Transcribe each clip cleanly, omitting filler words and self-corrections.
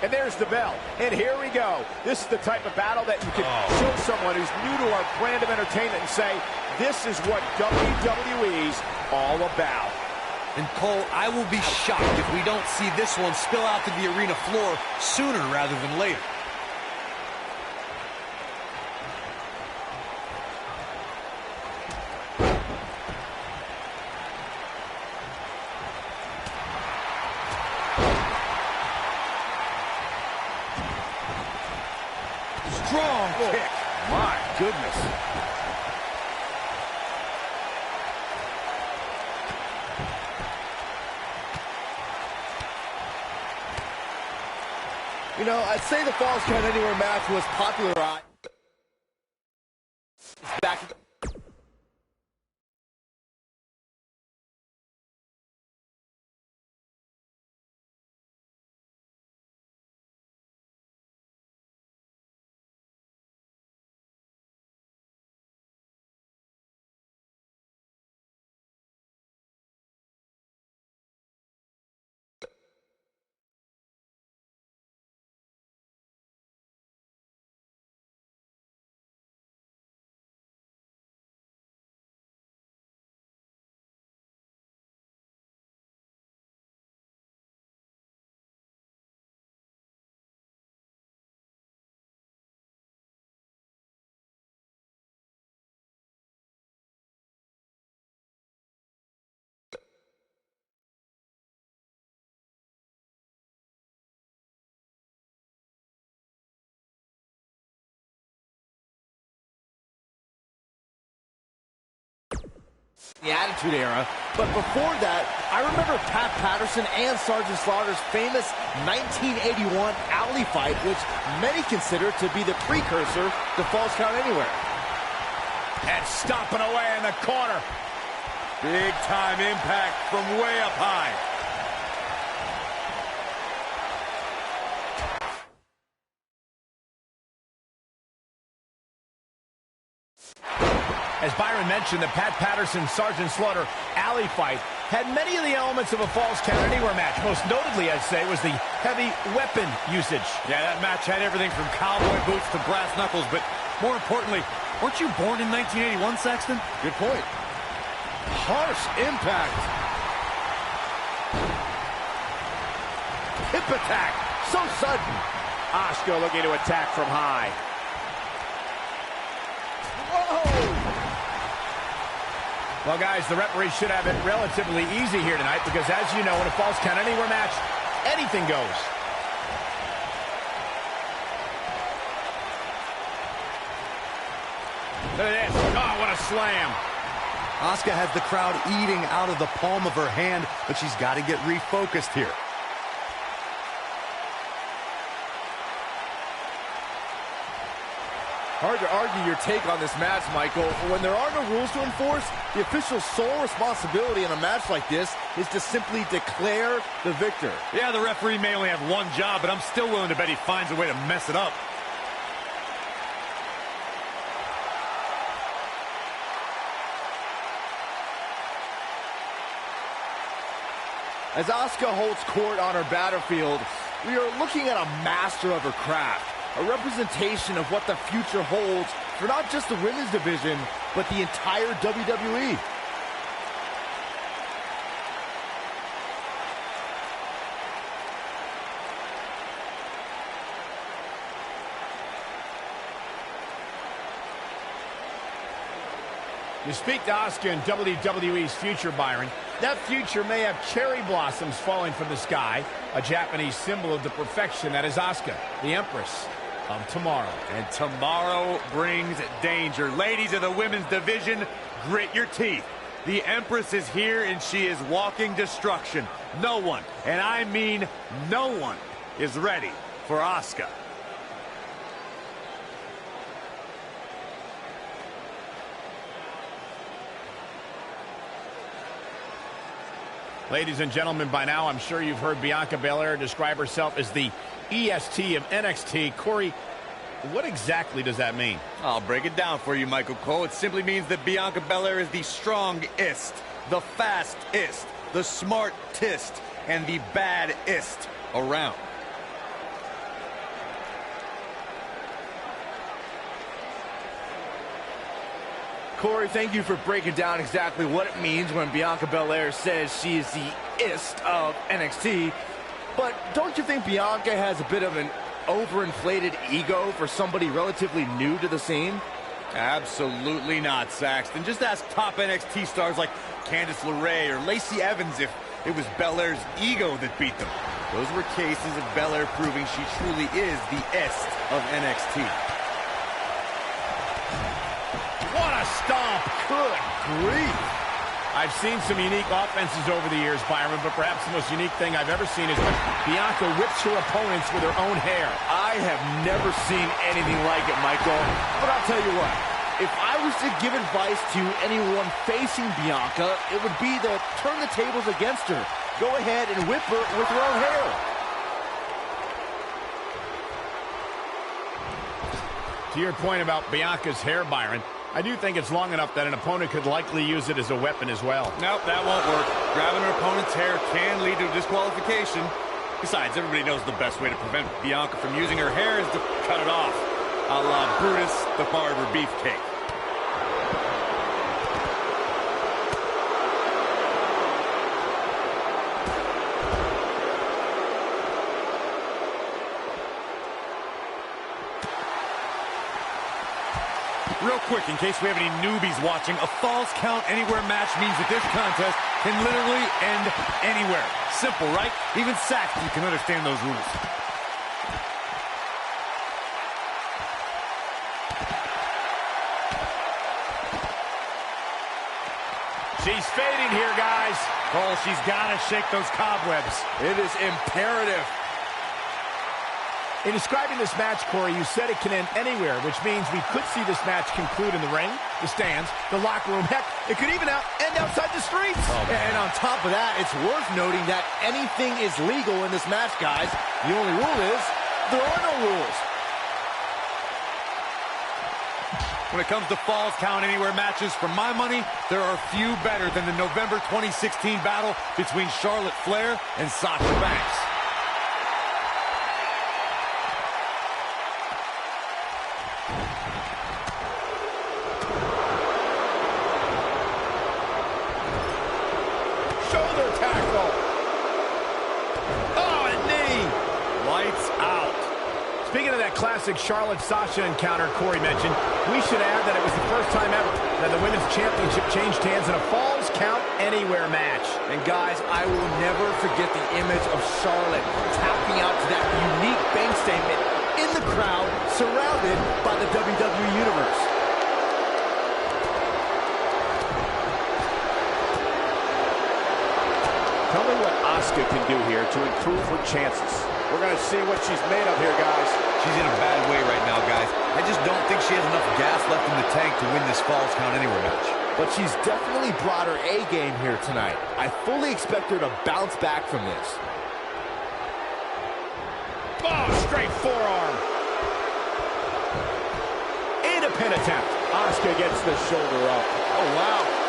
And there's the bell. And here we go. This is the type of battle that you can show someone who's new to our brand of entertainment and say, this is what WWE's all about. And Cole, I will be shocked if we don't see this one spill out to the arena floor sooner rather than later. Strong kick. My goodness. You know, I'd say the Falls Count Anywhere match was popularized back. The Attitude Era, but before that, I remember Pat Patterson and Sergeant Slaughter's famous 1981 alley fight, which many consider to be the precursor to Falls Count Anywhere. And stomping away in the corner. Big time impact from way up high. As Byron mentioned, the Pat Patterson Sergeant Slaughter alley fight had many of the elements of a Falls Count Anywhere match. Most notably, I'd say, was the heavy weapon usage. Yeah, that match had everything from cowboy boots to brass knuckles, but more importantly, weren't you born in 1981, Saxton? Good point. Harsh impact. Hip attack. So sudden. Asuka looking to attack from high. Whoa! Well, guys, the referee should have it relatively easy here tonight because, as you know, in a Falls Count Anywhere match, anything goes. Look at this. Oh, what a slam. Asuka has the crowd eating out of the palm of her hand, but she's got to get refocused here. Hard to argue your take on this match, Michael. When there are no rules to enforce, the official's sole responsibility in a match like this is to simply declare the victor. Yeah, the referee may only have one job, but I'm still willing to bet he finds a way to mess it up. As Asuka holds court on her battlefield, we are looking at a master of her craft. A representation of what the future holds for not just the women's division, but the entire WWE. You speak to Asuka and WWE's future, Byron. That future may have cherry blossoms falling from the sky, a Japanese symbol of the perfection that is Asuka, the Empress of Tomorrow. And tomorrow brings danger. Ladies of the women's division, grit your teeth. The Empress is here and she is walking destruction. No one, and I mean no one, is ready for Asuka. Ladies and gentlemen, by now I'm sure you've heard Bianca Belair describe herself as the EST of NXT. Corey, what exactly does that mean? I'll break it down for you, Michael Cole. It simply means that Bianca Belair is the strongest, the fastest, the smartest, and the baddest around. Corey, thank you for breaking down exactly what it means when Bianca Belair says she is the ist of NXT. But don't you think Bianca has a bit of an overinflated ego for somebody relatively new to the scene? Absolutely not, Saxton. Just ask top NXT stars like Candice LeRae or Lacey Evans if it was Belair's ego that beat them. Those were cases of Belair proving she truly is the ist of NXT. What a stomp! Good grief! I've seen some unique offenses over the years, Byron, but perhaps the most unique thing I've ever seen is when Bianca whips her opponents with her own hair. I have never seen anything like it, Michael. But I'll tell you what, if I was to give advice to anyone facing Bianca, it would be to turn the tables against her. Go ahead and whip her with her own hair. To your point about Bianca's hair, Byron, I do think it's long enough that an opponent could likely use it as a weapon as well. Nope, that won't work. Grabbing an opponent's hair can lead to disqualification. Besides, everybody knows the best way to prevent Bianca from using her hair is to cut it off. A la Brutus the Barber Beefcake. Real quick, in case we have any newbies watching, a Falls Count Anywhere match means that this contest can literally end anywhere. Simple, right? Even Saxton can understand those rules. She's fading here, guys. Oh, she's got to shake those cobwebs. It is imperative. In describing this match, Corey, you said it can end anywhere, which means we could see this match conclude in the ring, the stands, the locker room. Heck, it could even end outside the streets. And on top of that, it's worth noting that anything is legal in this match, guys. The only rule is there are no rules. When it comes to Falls Count Anywhere matches, for my money, there are few better than the November 2016 battle between Charlotte Flair and Sasha Banks. Shoulder tackle. Oh, and knee. Lights out. Speaking of that classic Charlotte-Sasha encounter Corey mentioned, we should add that it was the first time ever that the Women's Championship changed hands in a Falls Count Anywhere match. And guys, I will never forget the image of Charlotte tapping out to that unique bank statement in the crowd, surrounded by the WWE Universe. Tell me what Asuka can do here to improve her chances. We're going to see what she's made of here, guys. She's in a bad way right now, guys. I just don't think she has enough gas left in the tank to win this Falls Count Anywhere match. But she's definitely brought her A game here tonight. I fully expect her to bounce back from this. Oh, straight forearm. And a pin attempt. Asuka gets the shoulder up. Oh, wow.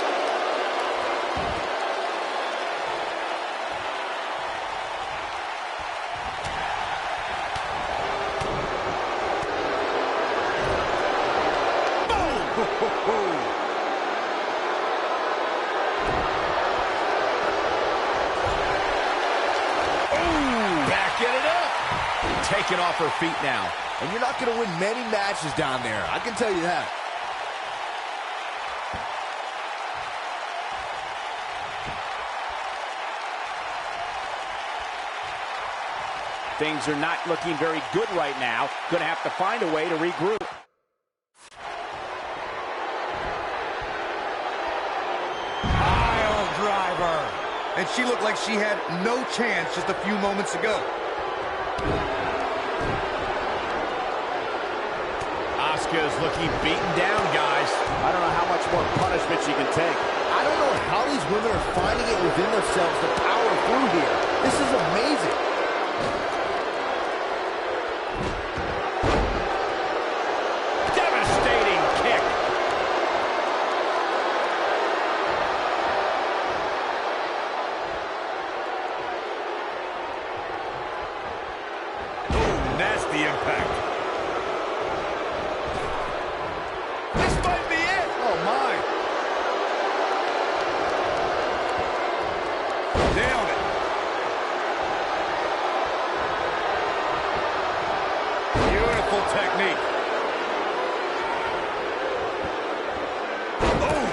Taken off her feet now. And you're not going to win many matches down there. I can tell you that. Things are not looking very good right now. Going to have to find a way to regroup. Pile driver. And she looked like she had no chance just a few moments ago. Asuka is looking beaten down, guys. I don't know how much more punishment she can take. I don't know how these women are finding it within themselves to power through here. This is amazing. Devastating kick. Oh, nasty impact. This might be it. Oh, my. technique. Oh!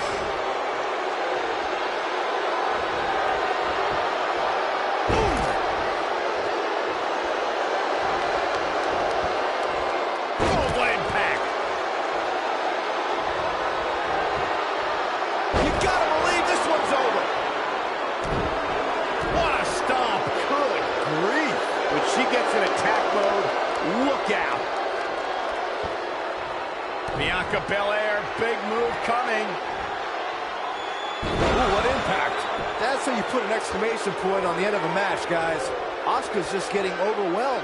Oh, what impact! You gotta believe this one's over. What a stomp! Good grief. When she gets in attack mode, look out! Bianca Belair, big move coming. Ooh, what impact. That's how you put an exclamation point on the end of a match, guys. Asuka's just getting overwhelmed.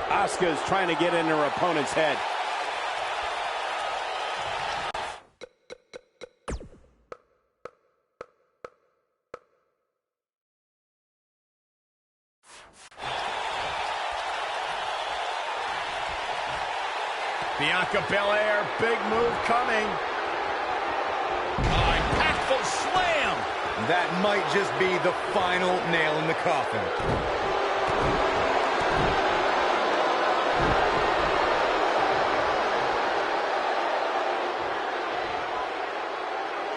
Asuka's trying to get in her opponent's head. Bianca Belair, big move coming. Oh, impactful slam. That might just be the final nail in the coffin.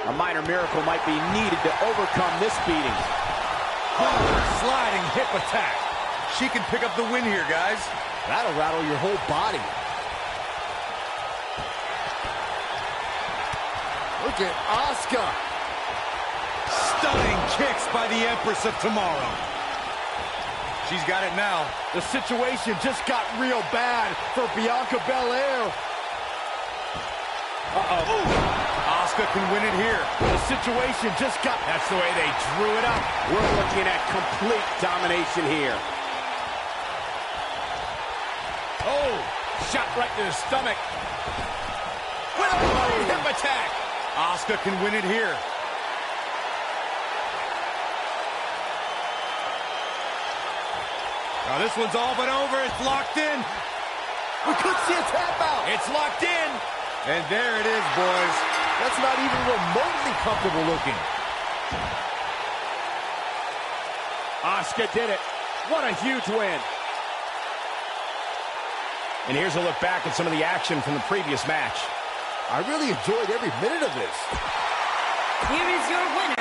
A minor miracle might be needed to overcome this beating. Sliding hip attack. She can pick up the win here, guys. That'll rattle your whole body. Look at Asuka. Stunning kicks by the Empress of Tomorrow. She's got it now. The situation just got real bad for Bianca Belair. Asuka can win it here. The situation just got... That's the way they drew it up. We're looking at complete domination here. Oh, shot right to the stomach. With a running hip attack. Asuka can win it here. Now this one's all but over. It's locked in. We could see a tap out. It's locked in. And there it is, boys. That's not even remotely comfortable looking. Asuka did it. What a huge win. And here's a look back at some of the action from the previous match. I really enjoyed every minute of this. Here is your winner.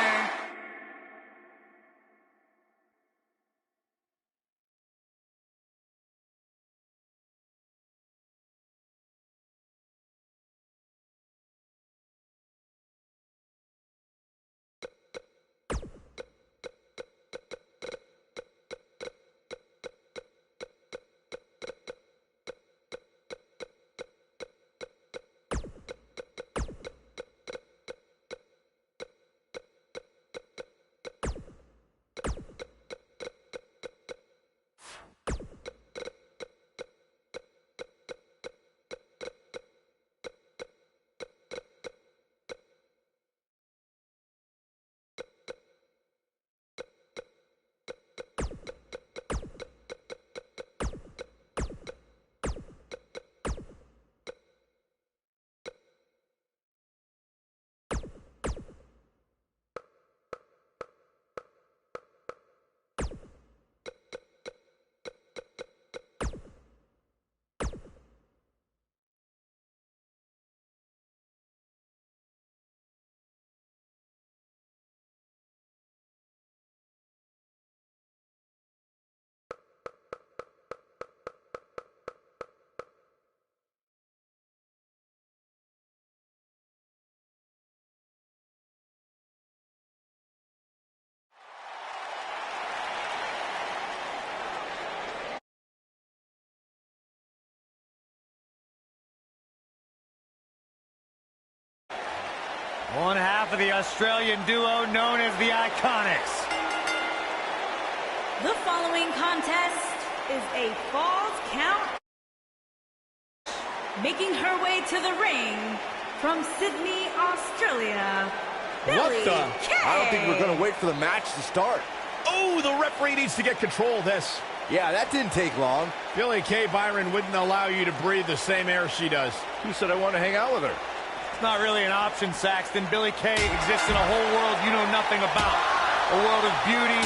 One half of the Australian duo known as the Iconics. The following contest is a Falls Count. Making her way to the ring from Sydney, Australia, Billie Kay. I don't think we're going to wait for the match to start. Oh, the referee needs to get control of this. Yeah, that didn't take long. Billie Kay, Byron, wouldn't allow you to breathe the same air she does. Who said I want to hang out with her? It's not really an option, Saxton. Billie Kay exists in a whole world you know nothing about. A world of beauty,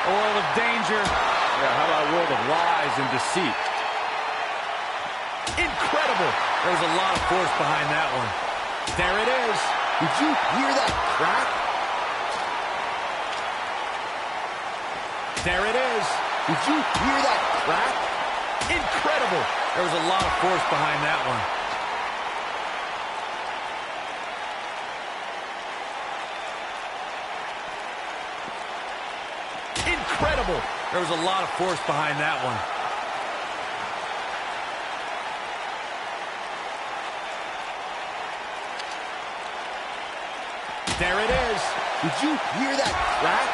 A world of danger. Yeah, how about a world of lies and deceit? Incredible. There was a lot of force behind that one. There it is. Did you hear that crack? There it is. Did you hear that crack? Incredible. There was a lot of force behind that one. Incredible. There was a lot of force behind that one. There it is. Did you hear that crack?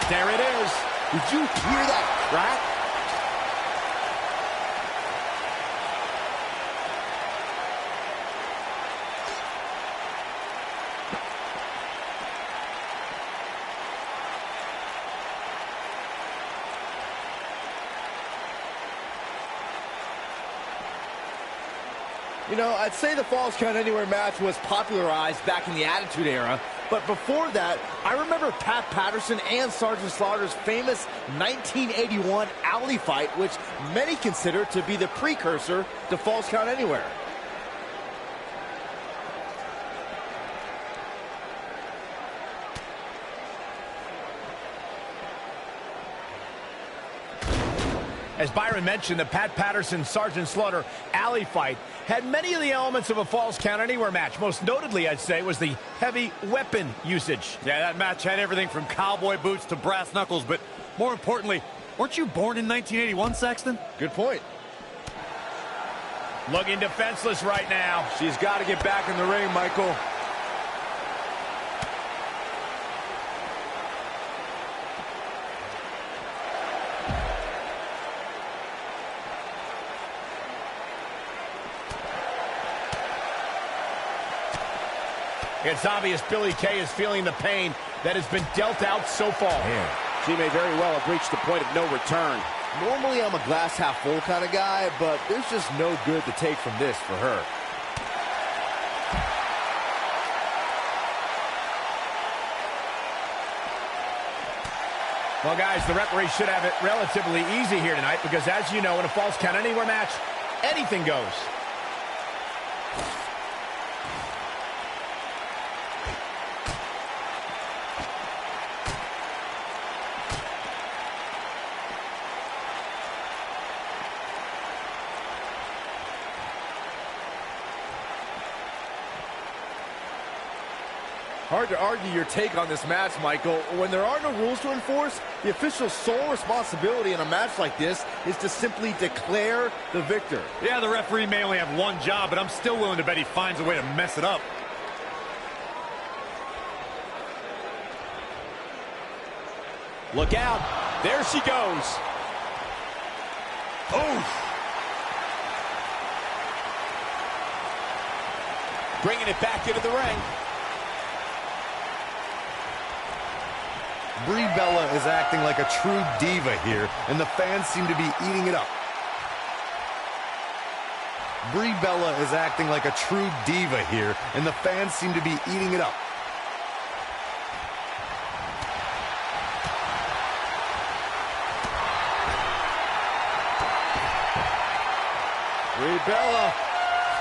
There it is. Did you hear that crack? You know, I'd say the Falls Count Anywhere match was popularized back in the Attitude Era, but before that, I remember Pat Patterson and Sergeant Slaughter's famous 1981 alley fight, which many consider to be the precursor to Falls Count Anywhere. As Byron mentioned, the Pat Patterson-Sergeant Slaughter alley fight had many of the elements of a Falls Count Anywhere match. Most notably, I'd say, was the heavy weapon usage. Yeah, that match had everything from cowboy boots to brass knuckles, but more importantly, weren't you born in 1981, Sexton? Good point. Looking defenseless right now. She's got to get back in the ring, Michael. It's obvious Billie Kay is feeling the pain that has been dealt out so far. Man, she may very well have reached the point of no return. Normally, I'm a glass half full kind of guy, but there's just no good to take from this for her. Well, guys, the referee should have it relatively easy here tonight because, as you know, in a Falls Count Anywhere match, anything goes. Hard to argue your take on this match, Michael. When there are no rules to enforce, the official's sole responsibility in a match like this is to simply declare the victor. Yeah, the referee may only have one job, but I'm still willing to bet he finds a way to mess it up. Look out. There she goes. Oh. Bringing it back into the ring. Brie Bella is acting like a true diva here, and the fans seem to be eating it up. Brie Bella is acting like a true diva here, and the fans seem to be eating it up. Brie Bella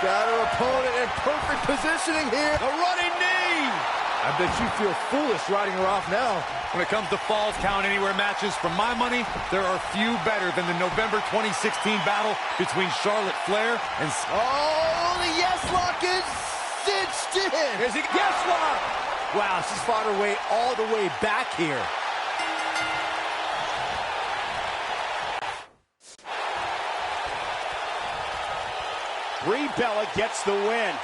got her opponent in perfect positioning here. A running knee. I bet you feel foolish riding her off now. When it comes to Falls Count Anywhere matches, for my money, there are few better than the November 2016 battle between Charlotte Flair and... Oh, the yes lock is cinched in. Is it yes lock? Wow, she's fought her way all the way back here. Brie Bella gets the win.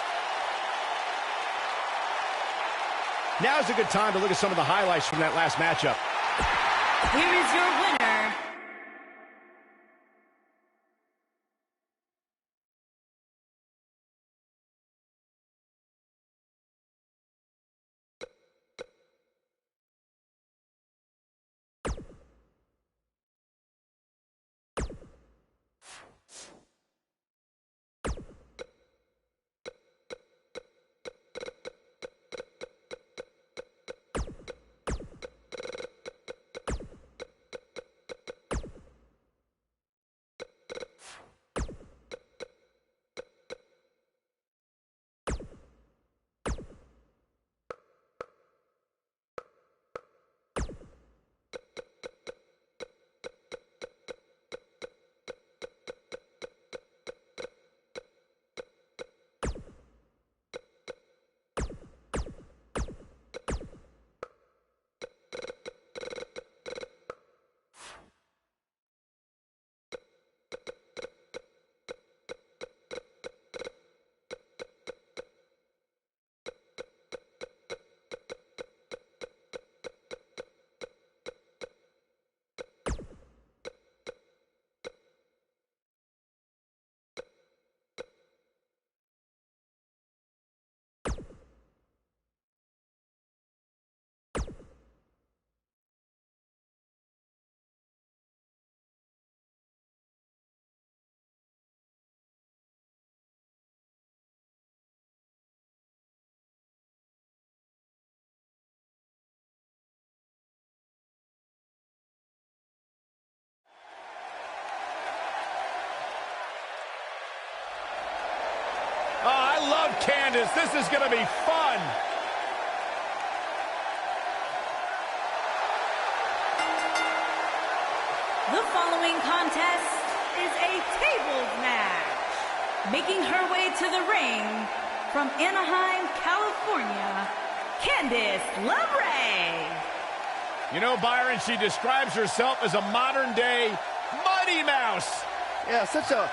Now's a good time to look at some of the highlights from that last matchup. Here is your winner, Candice, this is going to be fun. The following contest is a tables match. Making her way to the ring from Anaheim, California, Candice LeRae. You know, Byron, she describes herself as a modern-day Mighty Mouse. Yeah, such a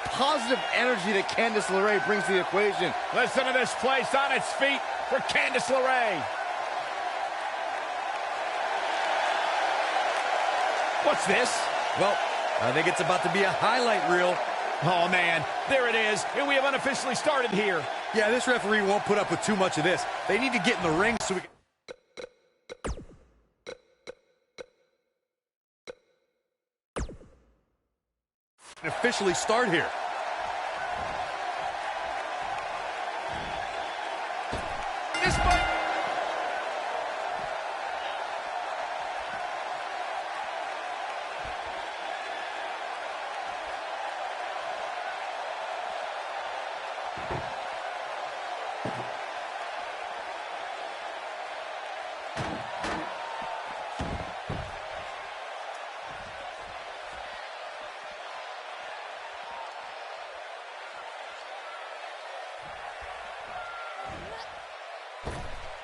positive energy that Candice LeRae brings to the equation. Listen to this place on its feet for Candice LeRae. What's this? Well, I think it's about to be a highlight reel. Oh, man, there it is, and we have unofficially started here. Yeah, this referee won't put up with too much of this. They need to get in the ring so we can... officially start here. This might...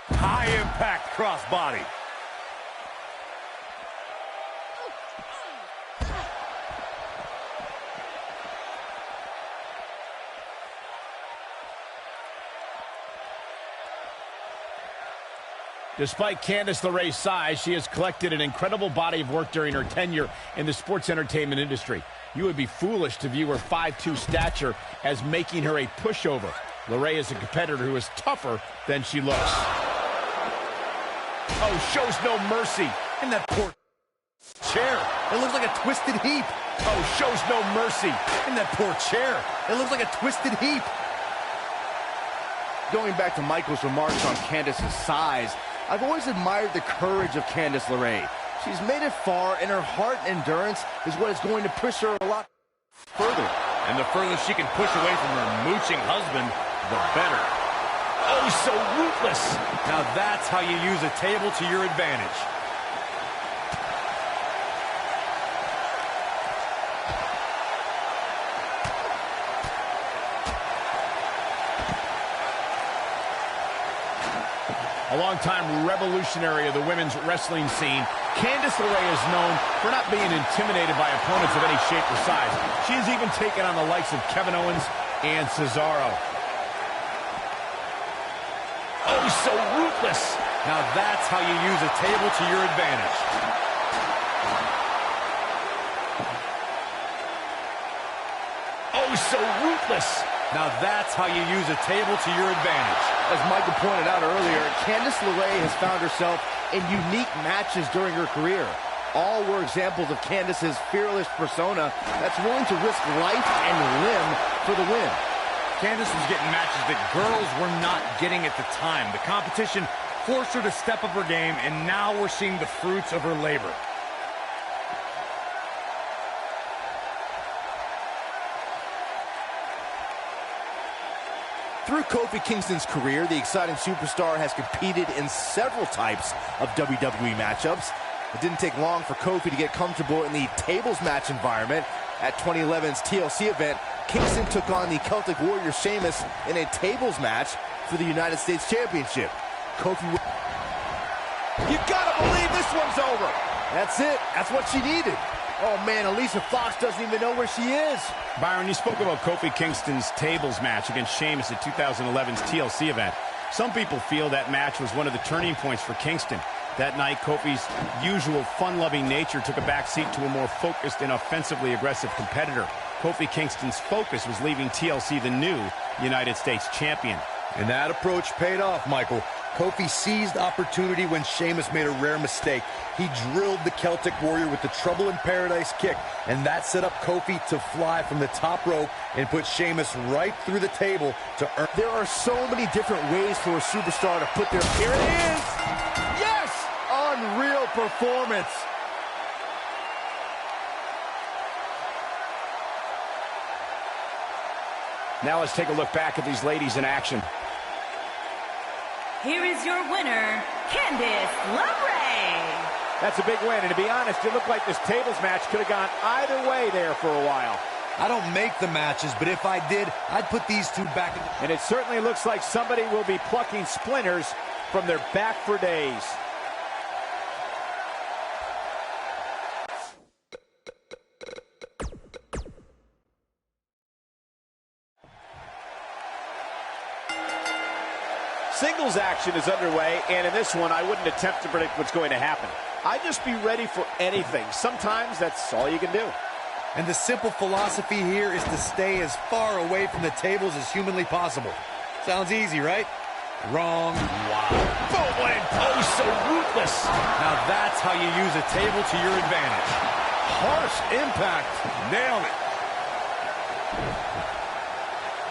High impact crossbody. Despite Candice LeRae's size, she has collected an incredible body of work during her tenure in the sports entertainment industry. You would be foolish to view her 5'2" stature as making her a pushover. LeRae is a competitor who is tougher than she looks. Oh, shows no mercy. And that poor chair. It looks like a twisted heap. Oh, shows no mercy. And that poor chair. It looks like a twisted heap. Going back to Michael's remarks on Candice's size, I've always admired the courage of Candice LeRae. She's made it far, and her heart and endurance is what is going to push her a lot further. And the further she can push away from her mooching husband, the better. Oh, so ruthless. Now that's how you use a table to your advantage. A longtime revolutionary of the women's wrestling scene, Candice LeRae is known for not being intimidated by opponents of any shape or size. She has even taken on the likes of Kevin Owens and Cesaro. Oh, so ruthless. Now that's how you use a table to your advantage. Oh, so ruthless. Now that's how you use a table to your advantage. As Michael pointed out earlier, Candice LeRae has found herself in unique matches during her career. All were examples of Candice's fearless persona that's willing to risk life and limb for the win. Candice was getting matches that girls were not getting at the time. The competition forced her to step up her game, and now we're seeing the fruits of her labor. Through Kofi Kingston's career, the exciting superstar has competed in several types of WWE matchups. It didn't take long for Kofi to get comfortable in the tables match environment. At 2011's TLC event, Kingston took on the Celtic Warrior Sheamus in a tables match for the United States Championship. Kofi... You gotta believe this one's over! That's it. That's what she needed. Oh, man, Alicia Fox doesn't even know where she is. Byron, you spoke about Kofi Kingston's tables match against Sheamus at 2011's TLC event. Some people feel that match was one of the turning points for Kingston. That night, Kofi's usual fun-loving nature took a backseat to a more focused and offensively aggressive competitor. Kofi Kingston's focus was leaving TLC the new United States champion. And that approach paid off, Michael. Kofi seized opportunity when Sheamus made a rare mistake. He drilled the Celtic Warrior with the Trouble in Paradise kick, and that set up Kofi to fly from the top rope and put Sheamus right through the table to earn... There are so many different ways for a superstar to put their... Here it is! Yes! Unreal performance. Now let's take a look back at these ladies in action. Here is your winner, Candice LeRae. That's a big win, and to be honest, it looked like this tables match could have gone either way there for a while. I don't make the matches, but if I did, I'd put these two back in the... And it certainly looks like somebody will be plucking splinters from their back for days. Singles action is underway, and in this one, I wouldn't attempt to predict what's going to happen. I'd just be ready for anything. Sometimes that's all you can do. And the simple philosophy here is to stay as far away from the tables as humanly possible. Sounds easy, right? Wrong. Wow. Boom, what oh, so ruthless. Now that's how you use a table to your advantage. Harsh impact. Nailed it.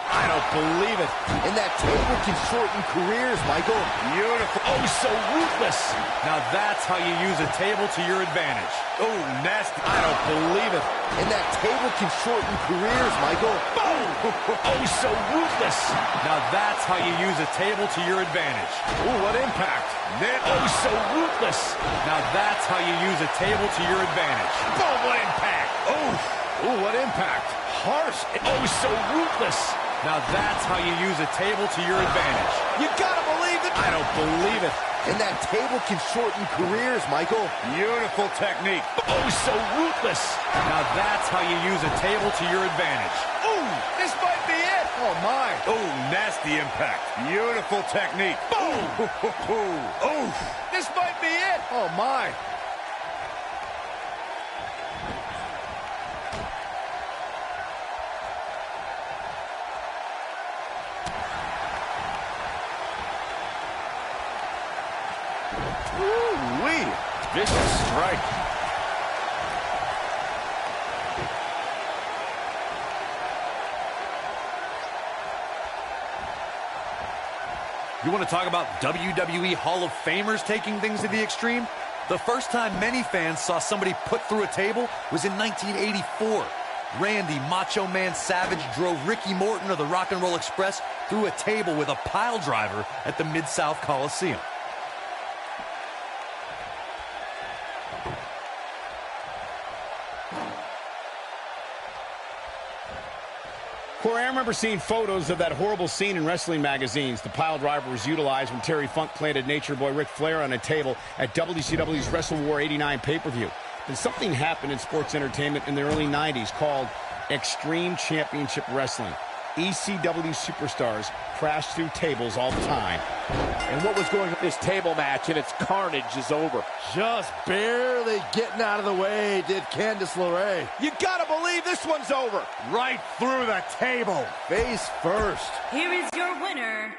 I don't believe it. And that table can shorten careers, Michael. Beautiful. Oh, so ruthless. Now that's how you use a table to your advantage. Oh, nasty. I don't believe it. And that table can shorten careers, Michael. Boom. Oh, so ruthless. Now that's how you use a table to your advantage. Oh, what impact. Oh, so ruthless. Now that's how you use a table to your advantage. Boom, what impact. Oh, what impact. Harsh. Oh, so ruthless. Now that's how you use a table to your advantage. You gotta believe it. I don't believe it. And that table can shorten careers, Michael. Beautiful technique. Oh, so ruthless. Now that's how you use a table to your advantage. Ooh, this might be it. Oh, my. Oh, nasty impact. Beautiful technique. Boom. Oh, this might be it. Oh, my. Ooh-wee. Vicious strike. You want to talk about WWE Hall of Famers taking things to the extreme? The first time many fans saw somebody put through a table was in 1984. Randy Macho Man Savage drove Ricky Morton of the Rock and Roll Express through a table with a pile driver at the Mid-South Coliseum. Corey, I remember seeing photos of that horrible scene in wrestling magazines. The pile driver was utilized when Terry Funk planted Nature Boy Ric Flair on a table at WCW's Wrestle War 89 pay-per-view. Then something happened in sports entertainment in the early 90s called Extreme Championship Wrestling. ECW superstars crashed through tables all the time. And what was going on this table match, and its carnage is over. Just barely getting out of the way did Candice LeRae. You gotta believe this one's over. Right through the table. Face first. Here is your winner,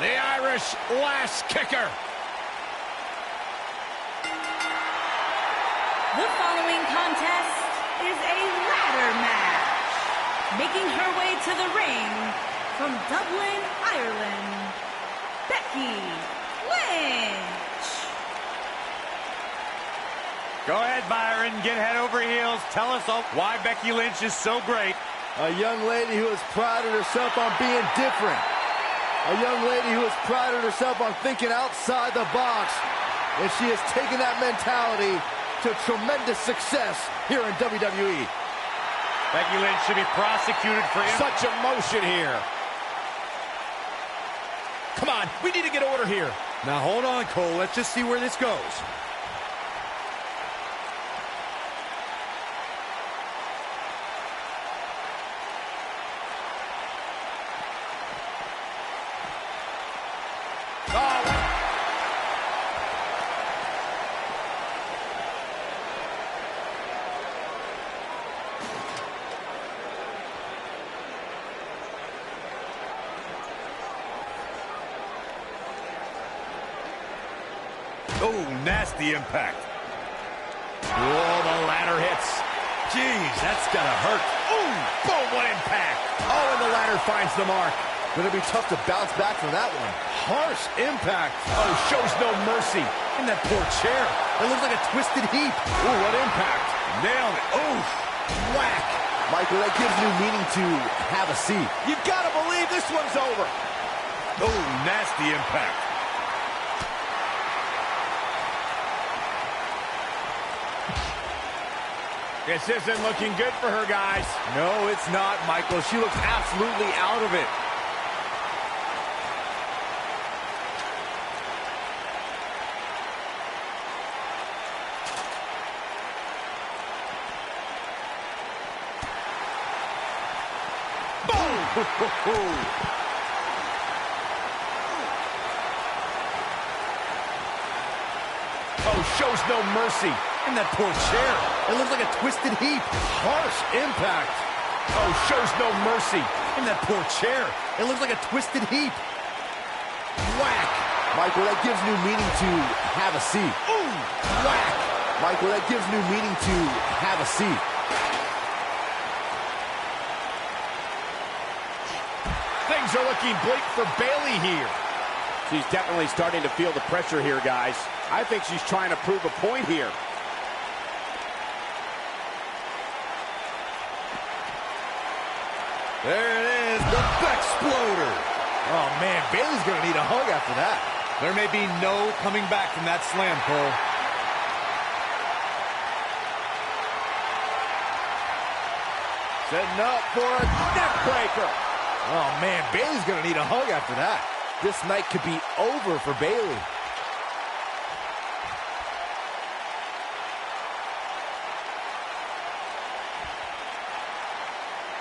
The Irish last kicker. The following contest is a ladder match. Making her way to the ring from Dublin, Ireland, Becky Lynch. Go ahead, Byron. Get head over heels. Tell us all why Becky Lynch is so great. A young lady who has prided herself on being different. A young lady who has prided herself on thinking outside the box. And she has taken that mentality to tremendous success here in WWE. Becky Lynch should be prosecuted for Such emotion here. Come on, we need to get order here. Now hold on, Cole. Let's just see where this goes. Oh, nasty impact. Whoa, the ladder hits. Jeez, that's gotta hurt. Ooh, boom, what impact. Oh, and the ladder finds the mark. Gonna be tough to bounce back from that one. Harsh impact. Oh, shows no mercy. In that poor chair. It looks like a twisted heap. Ooh, what impact. Nailed it. Oof. Whack. Michael, that gives new meaning to have a seat. You've got to believe this one's over. Oh, nasty impact. This isn't looking good for her, guys. No, it's not, Michael. She looks absolutely out of it. Oh, shows no mercy. In that poor chair. It looks like a twisted heap. Harsh impact. Oh, shows no mercy. In that poor chair. It looks like a twisted heap. Whack. Michael, that gives new meaning to have a seat. Ooh, whack. Michael, that gives new meaning to have a seat. Things are looking bleak for Bayley here. She's definitely starting to feel the pressure here, guys. I think she's trying to prove a point here. There it is, the Bexploder. Oh, man, Bayley's going to need a hug after that. There may be no coming back from that slam, Cole. Setting up for a neck breaker. Oh, man, Bayley's going to need a hug after that. This night could be over for Bayley.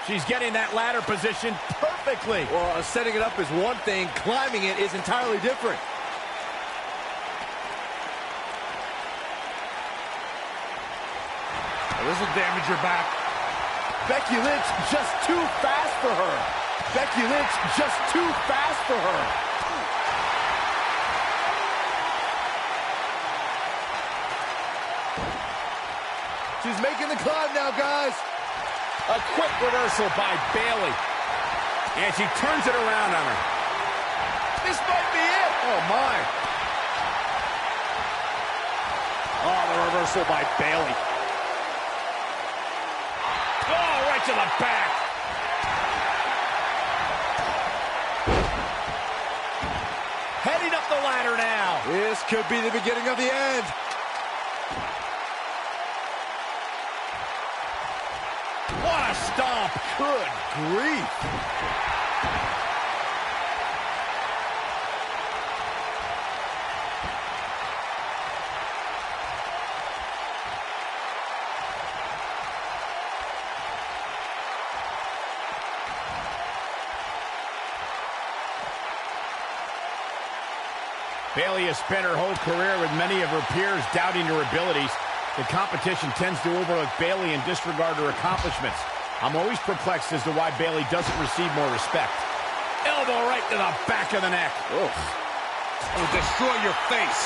She's getting that ladder position perfectly. Well, setting it up is one thing. Climbing it is entirely different. This will damage your back. Becky Lynch just too fast for her. Becky Lynch just too fast for her. She's making the climb now, guys. A quick reversal by Bayley. And she turns it around on her. This might be it. Oh, my. Oh, the reversal by Bayley. Oh, right to the back. Heading up the ladder now. This could be the beginning of the end. What a stomp. Good grief. Bayley has spent her whole career with many of her peers doubting her abilities. The competition tends to overlook Bayley and disregard her accomplishments. I'm always perplexed as to why Bayley doesn't receive more respect. Elbow right to the back of the neck. Oof. It'll destroy your face.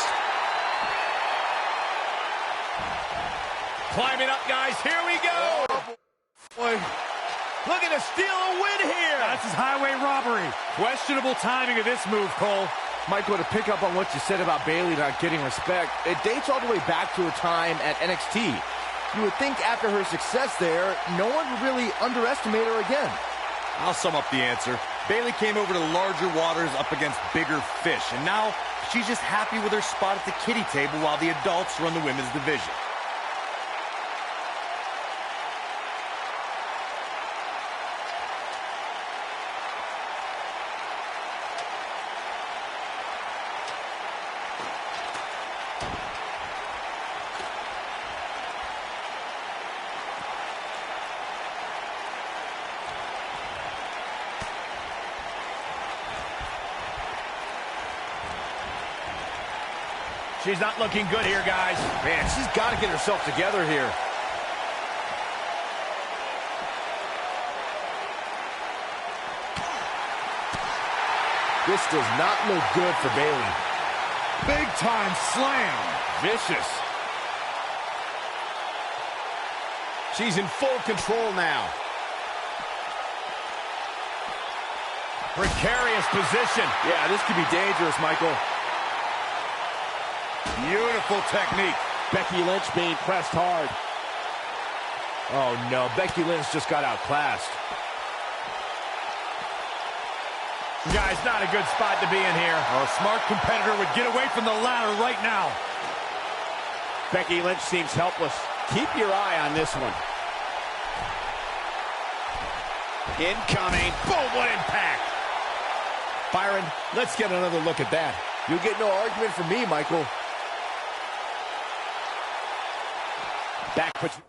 Climbing up, guys. Here we go. Boy. Looking to steal a win here. This is highway robbery. Questionable timing of this move, Cole. Michael, to pick up on what you said about Bayley not getting respect, it dates all the way back to her time at NXT. You would think after her success there, no one would really underestimate her again. I'll sum up the answer. Bayley came over to larger waters up against bigger fish, and now she's just happy with her spot at the kiddie table while the adults run the women's division. She's not looking good here, guys. Man, she's got to get herself together here. This does not look good for Bayley. Big time slam. Vicious. She's in full control now. Precarious position. Yeah, this could be dangerous, Michael. Beautiful technique. Becky Lynch being pressed hard. Oh, no. Becky Lynch just got outclassed. Guys, not a good spot to be in here. A smart competitor would get away from the ladder right now. Becky Lynch seems helpless. Keep your eye on this one. Incoming. Boom, what impact. Byron, let's get another look at that. You'll get no argument from me, Michael. Back puts...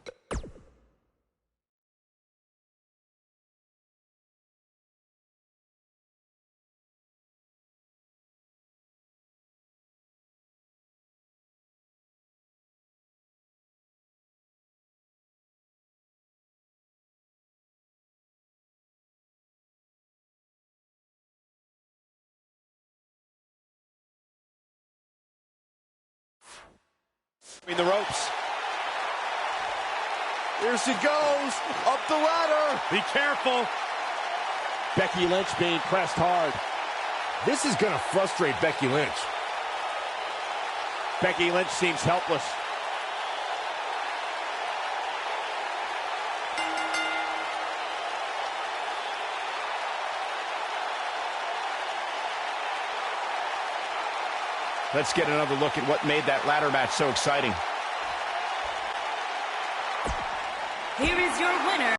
the ropes. Here she goes, up the ladder. Be careful. Becky Lynch being pressed hard. This is going to frustrate Becky Lynch. Becky Lynch seems helpless. Let's get another look at what made that ladder match so exciting. Here is your winner,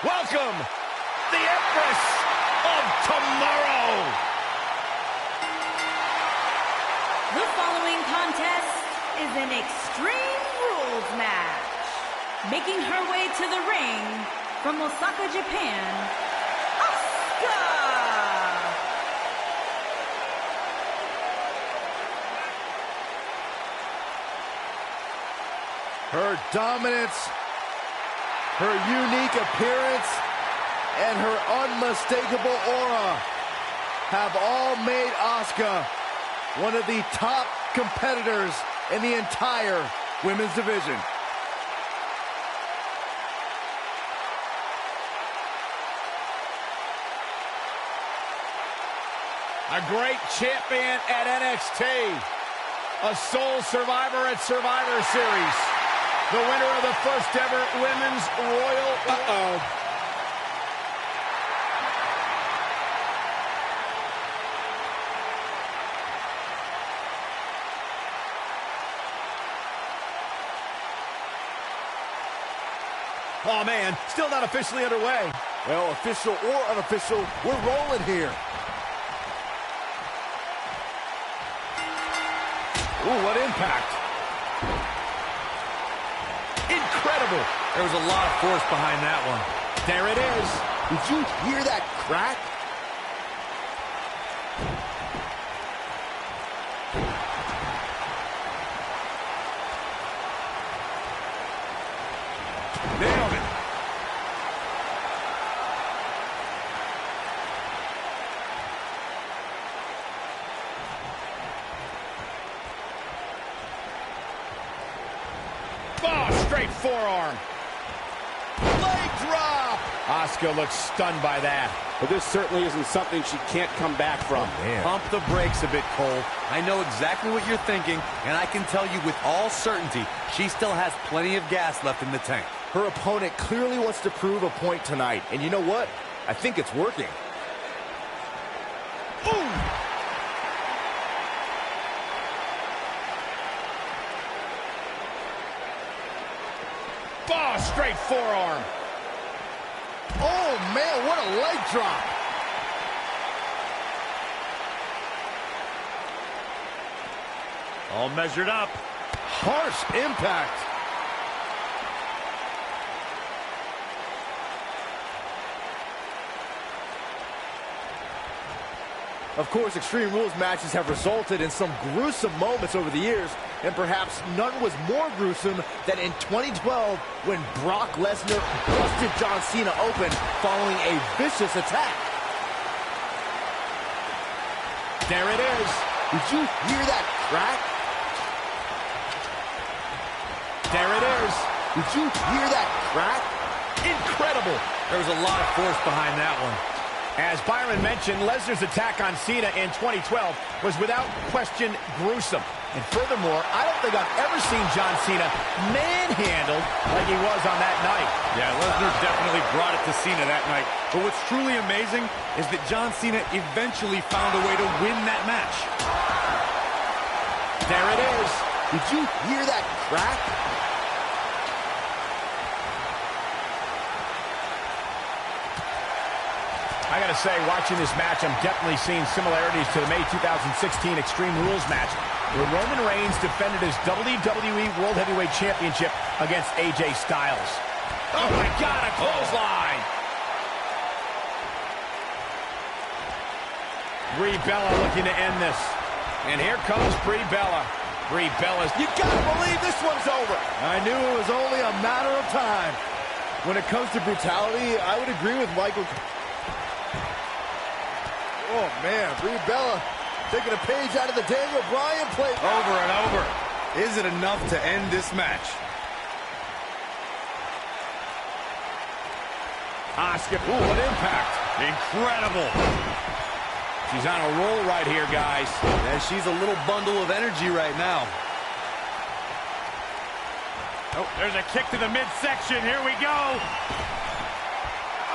Welcome, the Empress of Tomorrow. The following contest is an Extreme Rules match. Making her way to the ring from Osaka, Japan, Asuka! Her dominance, her unique appearance, and her unmistakable aura have all made Asuka one of the top competitors in the entire women's division. A great champion at NXT. A sole survivor at Survivor Series. The winner of the first ever Women's Royal... Oh, man, still not officially underway. Well, official or unofficial, we're rolling here. Ooh, what impact. Incredible. There was a lot of force behind that one. There it is. Did you hear that crack? Nailed it. Oh, straight forearm. Leg drop. Asuka looks stunned by that. But this certainly isn't something she can't come back from. Pump the brakes a bit, Cole. I know exactly what you're thinking, and I can tell you with all certainty, she still has plenty of gas left in the tank. Her opponent clearly wants to prove a point tonight. And you know what? I think it's working. Boom. Oh, straight forearm. Oh, man, what a leg drop. All measured up. Harsh impact. Of course, Extreme Rules matches have resulted in some gruesome moments over the years, and perhaps none was more gruesome than in 2012 when Brock Lesnar busted John Cena open following a vicious attack. There it is. Did you hear that crack? There it is. Did you hear that crack? Incredible. There was a lot of force behind that one. As Byron mentioned, Lesnar's attack on Cena in 2012 was without question gruesome. And furthermore, I don't think I've ever seen John Cena manhandled like he was on that night. Yeah, Lesnar definitely brought it to Cena that night. But what's truly amazing is that John Cena eventually found a way to win that match. There it is. Did you hear that crack? I gotta say, watching this match, I'm definitely seeing similarities to the May 2016 Extreme Rules match, where Roman Reigns defended his WWE World Heavyweight Championship against AJ Styles. Oh my God, a clothesline! Brie Bella looking to end this. And here comes Brie Bella. Brie Bella's... You gotta believe this one's over. I knew it was only a matter of time. When it comes to brutality, I would agree with Michael. Oh, man, Brie Bella taking a page out of the Daniel Bryan play. Over and over. Is it enough to end this match? Asuka, ooh, what impact. Incredible. She's on a roll right here, guys. And she's a little bundle of energy right now. Oh, there's a kick to the midsection. Here we go.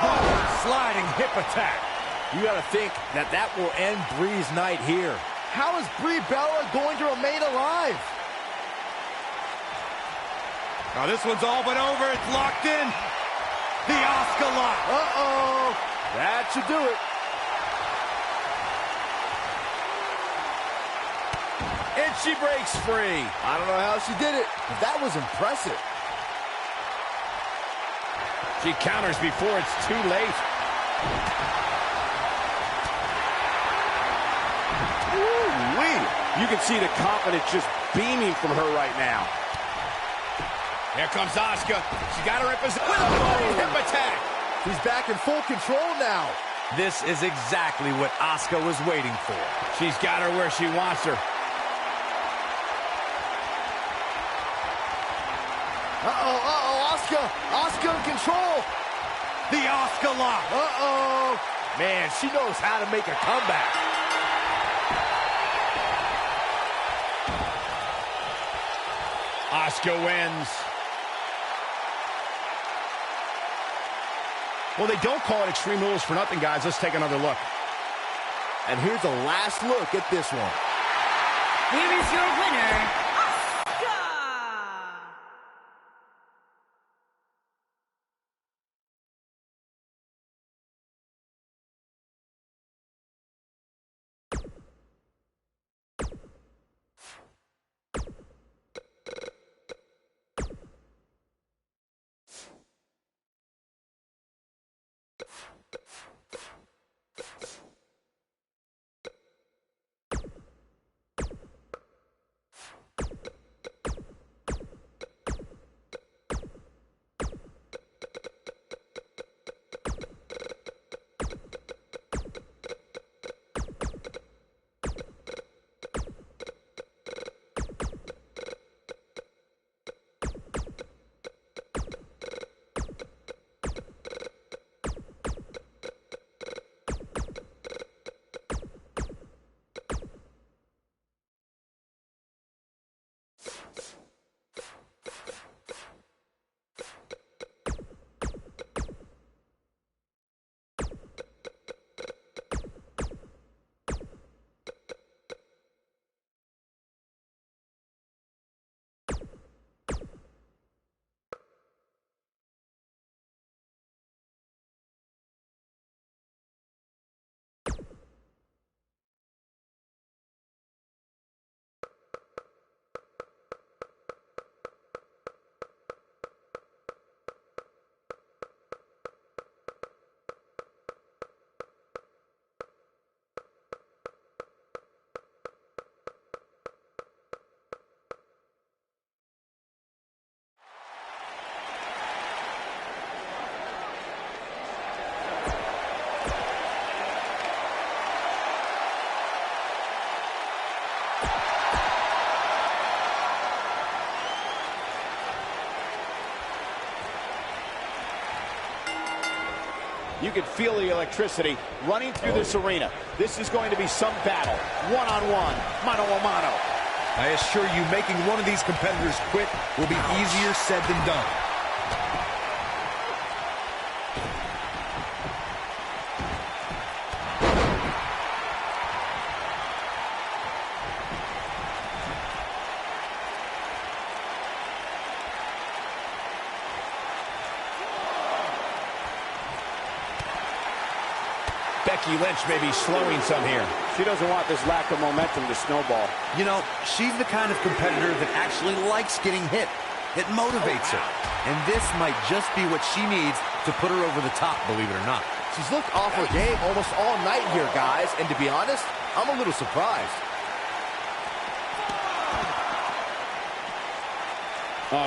Oh, sliding hip attack. You got to think that that will end Brie's night here. How is Brie Bella going to remain alive? Now this one's all but over. It's locked in. The Asuka lock. Uh-oh. That should do it. And she breaks free. I don't know how she did it, but that was impressive. She counters before it's too late. Woo-wee. You can see the confidence just beaming from her right now. Here comes Asuka. She got her in position with a floating hip attack. She's back in full control now. This is exactly what Asuka was waiting for. She's got her where she wants her. Asuka. Asuka in control. The Asuka lock. Uh-oh. Man, she knows how to make a comeback. Asuka wins. Well, they don't call it Extreme Rules for nothing, guys. Let's take another look. And here's a last look at this one. Here is your winner, You can feel the electricity running through this arena. This is going to be some battle. One-on-one, mano-a-mano. I assure you, making one of these competitors quit will be easier said than done. Becky Lynch may be slowing some here. She doesn't want this lack of momentum to snowball. You know, she's the kind of competitor that actually likes getting hit. It motivates her. And this might just be what she needs to put her over the top, believe it or not. She's looked off her game almost all night here, guys. And to be honest, I'm a little surprised.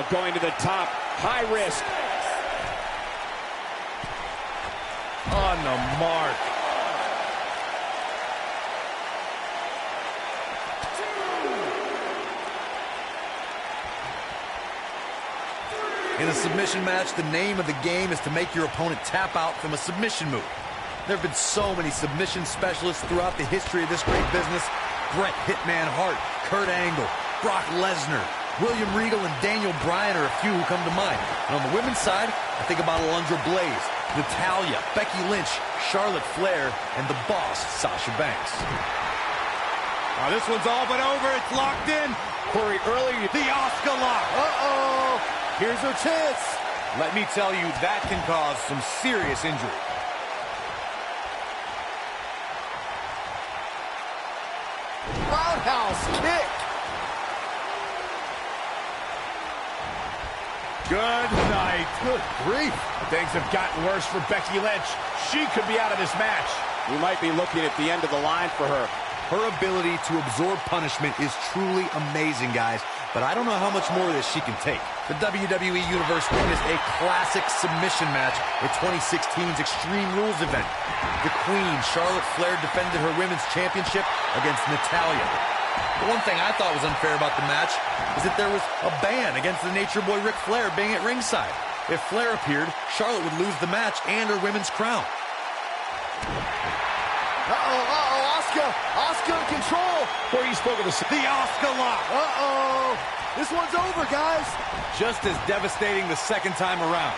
Going to the top, high risk. On the mark. In a submission match, the name of the game is to make your opponent tap out from a submission move. There have been so many submission specialists throughout the history of this great business. Bret Hitman Hart, Kurt Angle, Brock Lesnar, William Regal, and Daniel Bryan are a few who come to mind. And on the women's side, I think about Alundra Blaze, Natalya, Becky Lynch, Charlotte Flair, and the boss, Sasha Banks. Oh, this one's all but over. It's locked in. Corey, earlier, The Oscar lock. uh-oh, here's her chance. Let me tell you, that can cause some serious injury. Roundhouse kick. Good night. Good grief. Things have gotten worse for Becky Lynch. She could be out of this match. We might be looking at the end of the line for her. Her ability to absorb punishment is truly amazing, guys. But I don't know how much more of this she can take. The WWE Universe witnessed a classic submission match at 2016's Extreme Rules event. The Queen, Charlotte Flair, defended her Women's Championship against Natalya. The one thing I thought was unfair about the match is that there was a ban against the Nature Boy Ric Flair being at ringside. If Flair appeared, Charlotte would lose the match and her women's crown. Oscar in control. Before you spoke of the Oscar lock. Uh-oh, this one's over, guys. Just as devastating the second time around.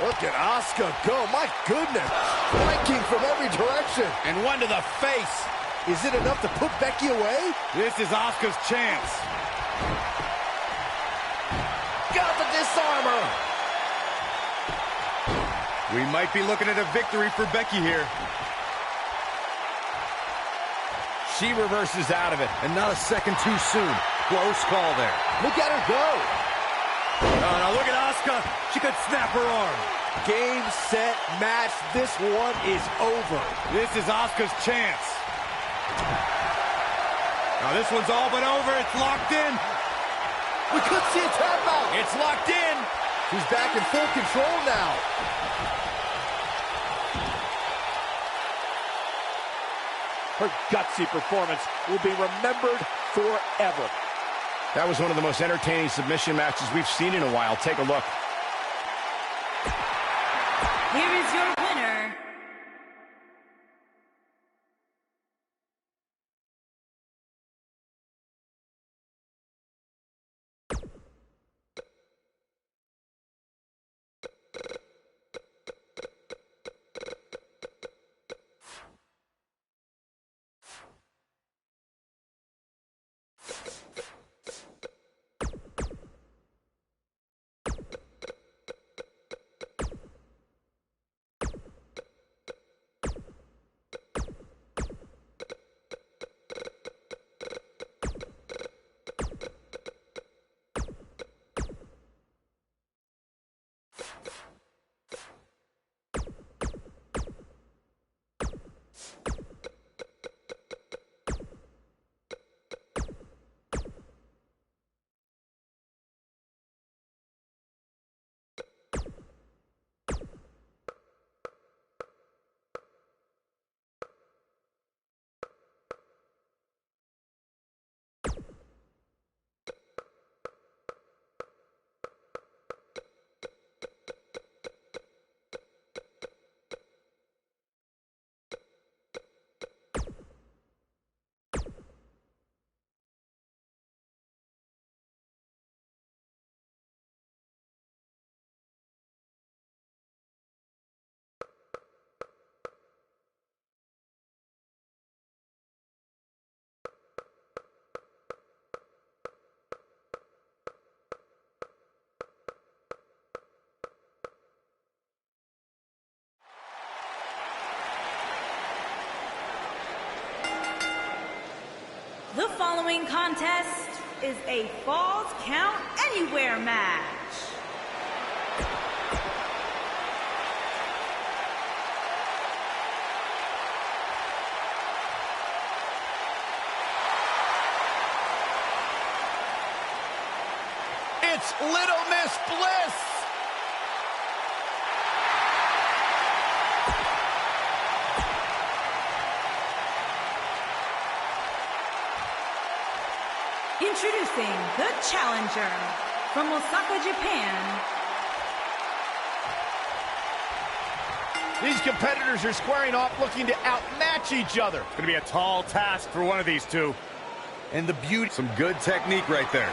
Look at Oscar go. My goodness. Striking from every direction. and one to the face. Is it enough to put Becky away? This is Oscar's chance. Got the disarmer. We might be looking at a victory for Becky here. She reverses out of it. And not a second too soon. Close call there. Look at her go. Oh, now look at Asuka. She could snap her arm. Game, set, match. This one is over. This is Asuka's chance. Now this one's all but over. It's locked in. We could see a tap out. It's locked in. She's back in full control now. Her gutsy performance will be remembered forever. That was one of the most entertaining submission matches we've seen in a while. Take a look. Here is your winner, The following contest is a Falls Count Anywhere match. It's Little Miss Bliss. Introducing the challenger from Osaka, Japan. These competitors are squaring off looking to outmatch each other. It's going to be a tall task for one of these two. And the beauty, some good technique right there.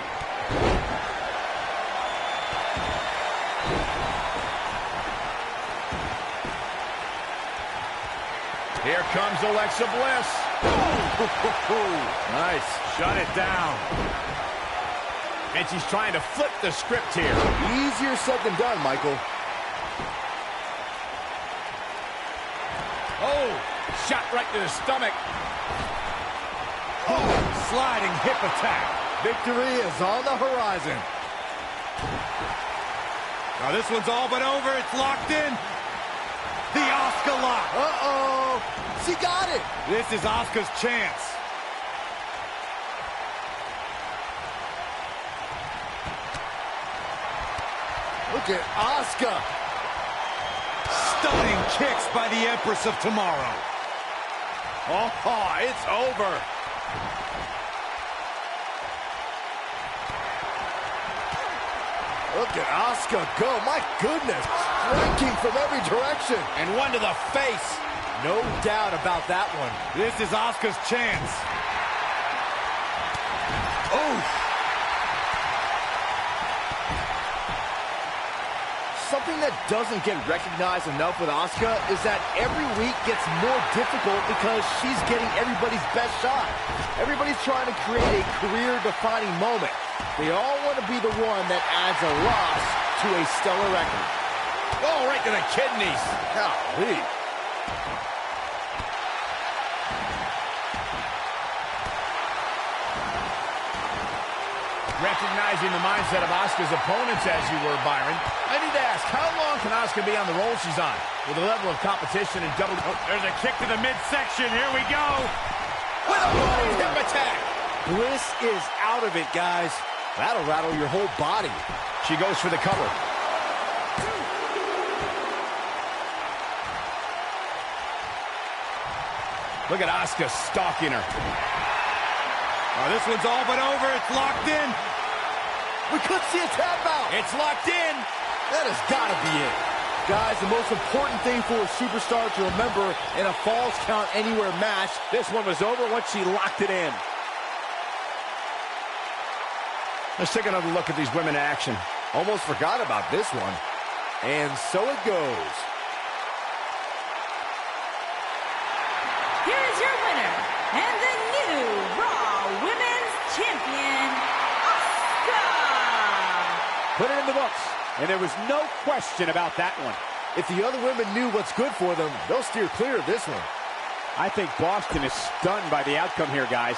Here comes Alexa Bliss. Nice. Shut it down. And she's trying to flip the script here. Easier said than done, Michael. Oh, shot right to the stomach. Oh, sliding hip attack. Victory is on the horizon. Now this one's all but over. It's locked in. The Asuka lock. Uh-oh. She got it. This is Asuka's chance. Look at Asuka. Stunning kicks by the Empress of Tomorrow. Oh, it's over. Look at Asuka go. My goodness. Striking from every direction. And one to the face. No doubt about that one. This is Asuka's chance. Oh. Something that doesn't get recognized enough with Asuka is that every week gets more difficult because she's getting everybody's best shot. Everybody's trying to create a career-defining moment. They all want to be the one that adds a loss to a stellar record. Oh, right to the kidneys. Golly. Recognizing the mindset of Asuka's opponents as you were, Byron, I need to ask, how long can Asuka be on the roll she's on? With the level of competition and double... Oh, there's a kick to the midsection. Here we go. With a running hip attack. Bliss is out of it, guys. That'll rattle your whole body. She goes for the cover. Look at Asuka stalking her. Oh, this one's all but over. It's locked in. We could see a tap out. It's locked in. That has got to be it. Guys, the most important thing for a superstar to remember in a Falls Count Anywhere match, This one was over once she locked it in. Let's take another look at these women in action. almost forgot about this one. And so it goes. Here is your winner, and the new Raw Women's Champion, Asuka! Put it in the books, and there was no question about that one. If the other women knew what's good for them, they'll steer clear of this one. I think Boston is stunned by the outcome here, guys.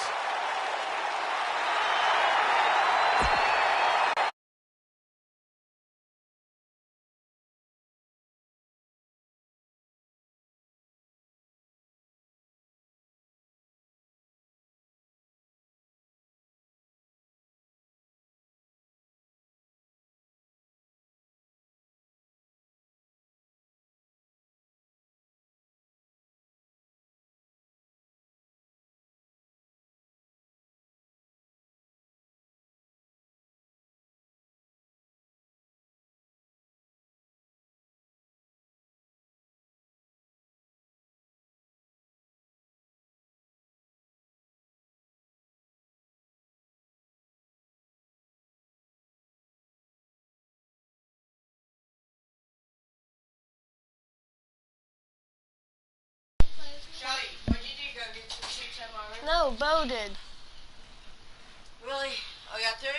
Shelly, what'd you do? Go get some chips at my room? No, Bo did. Really? Oh, you got 3?